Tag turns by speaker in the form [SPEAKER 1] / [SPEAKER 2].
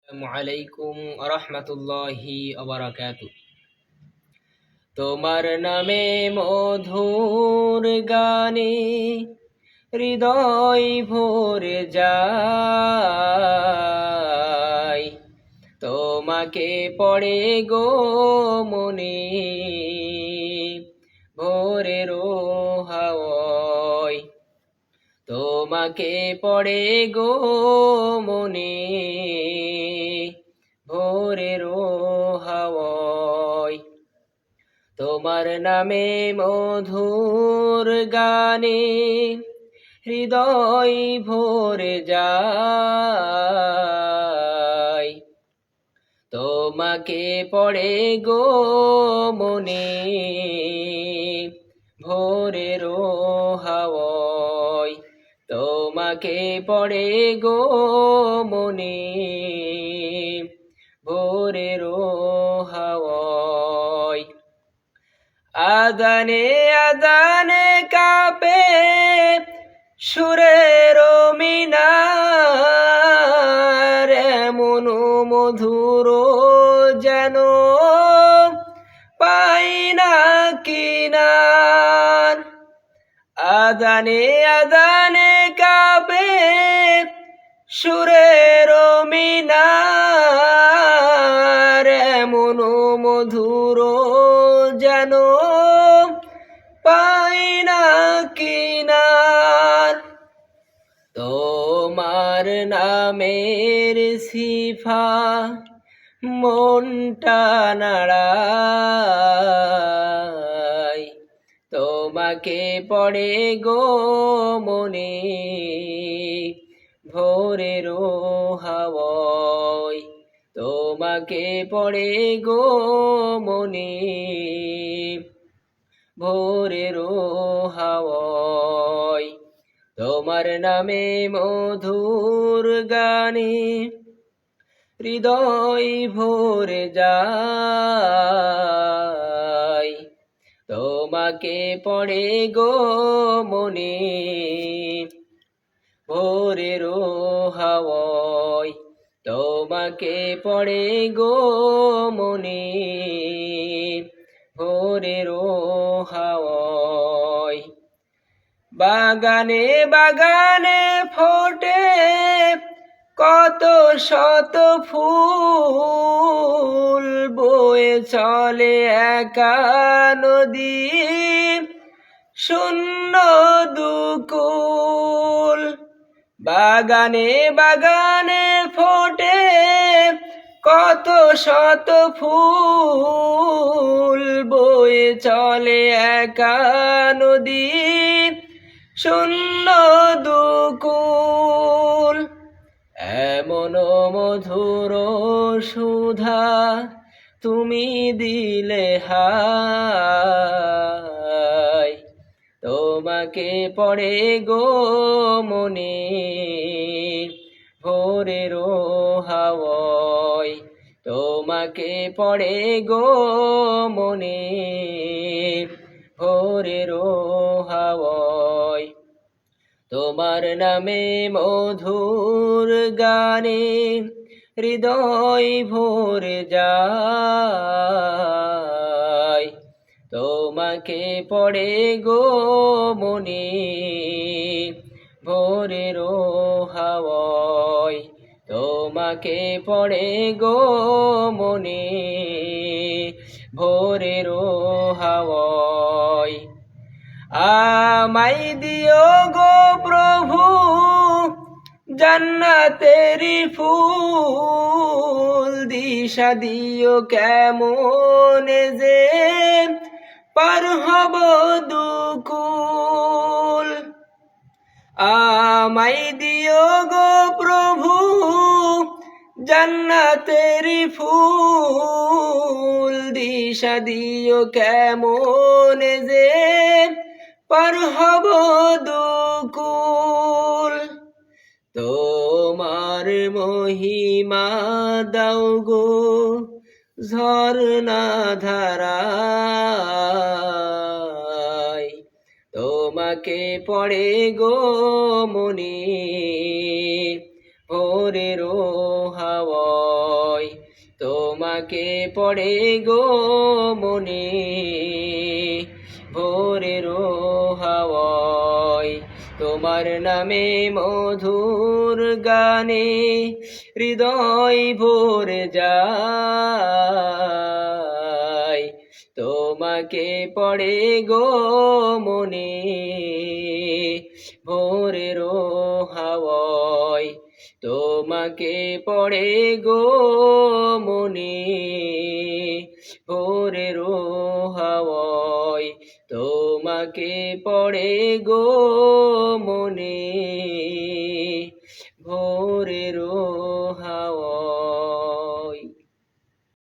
[SPEAKER 1] আলাইকুম রহমতুল্লাহি ওবারাকাতু। তোমার নামে মধুর গানে হৃদয় ভরে যায়, তোমাকে পড়ে গো মনে ভোরের হাওয়ায়। তোমাকে পড়ে গো মনে ভোরের হাওয়ায়। তোমার নামে মধুর গানে হৃদয় ভরে যায়, তোমাকে পড়ে গো মনে ভোরের হাওয়ায়। তোমাকে পড়ে গো মনে ভোরের হাওয়ায়। আদানে আদানে কাঁপে সুরের মিনার, এমন মধুর যেন পাই না কিনার। আদানে আদানে কাঁপে সুরের মিনার, এমন মধুর যেন পাই না কিনার। তোমার নামের সিফা মনটা নাড়ায়, তোমাকে পড়ে গো মনে ভোরের হাওয়ায়। তোমাকে পড়ে গো মনে ভোরের হাওয়ায়। তোমার নামে মধুর গানে হৃদয় ভরে যায়, তোমাকে পড়ে গো মনে ভোরের হাওয়ায়। তোমাকে পড়ে গো মনে ভোরের হাওয়ায়। বাগানে বাগানে ফোটে কত শত ফুল, বয়ে চলে একা নদী শূন্য দুকুল। বাগানে বাগানে ফোটে কত শত ফুল, বয়ে চলে একা নদী শূন্য দুকুল। এমন মধুর সুধা তুমি দিলে হায়, তোমাকে পড়ে গো মনে ভোরের হাওয়ায়। তোমাকে পড়ে গো মনে ভোরের হাওয়ায়। তোমার নামে মধুর গানে হৃদয় ভরে যায়, তোমাকে পড়ে গো মনে ভোরের হাওয়ায়। তোমাকে পড়ে গো মনে ভোরের হাওয়ায়। আমায় দিও গো প্রভু জান্নাতেরি ফুল, দিশা দিও কেমন যে পার হব দুকুল। আমায় দিও গো প্রভু জান্নাতেরি ফুল, দিশা দিও কেমন যে পার হব দুকুল। তোমার মহিমা দাও গো ঝরনা ধারায়, তোমাকে পড়ে গো মনে ভোরের হাওয়ায়। তোমাকে পড়ে গো মনে ভোরের হাওয়ায় তোমার নামে মধুর গানে হৃদয় ভরে যায় তোমাকে পড়ে গো মনে ভোরের হাওয়ায় তোমাকে পড়ে গো মনে ভোরের হাওয়ায় তোমাকে পড়ে গো মনে।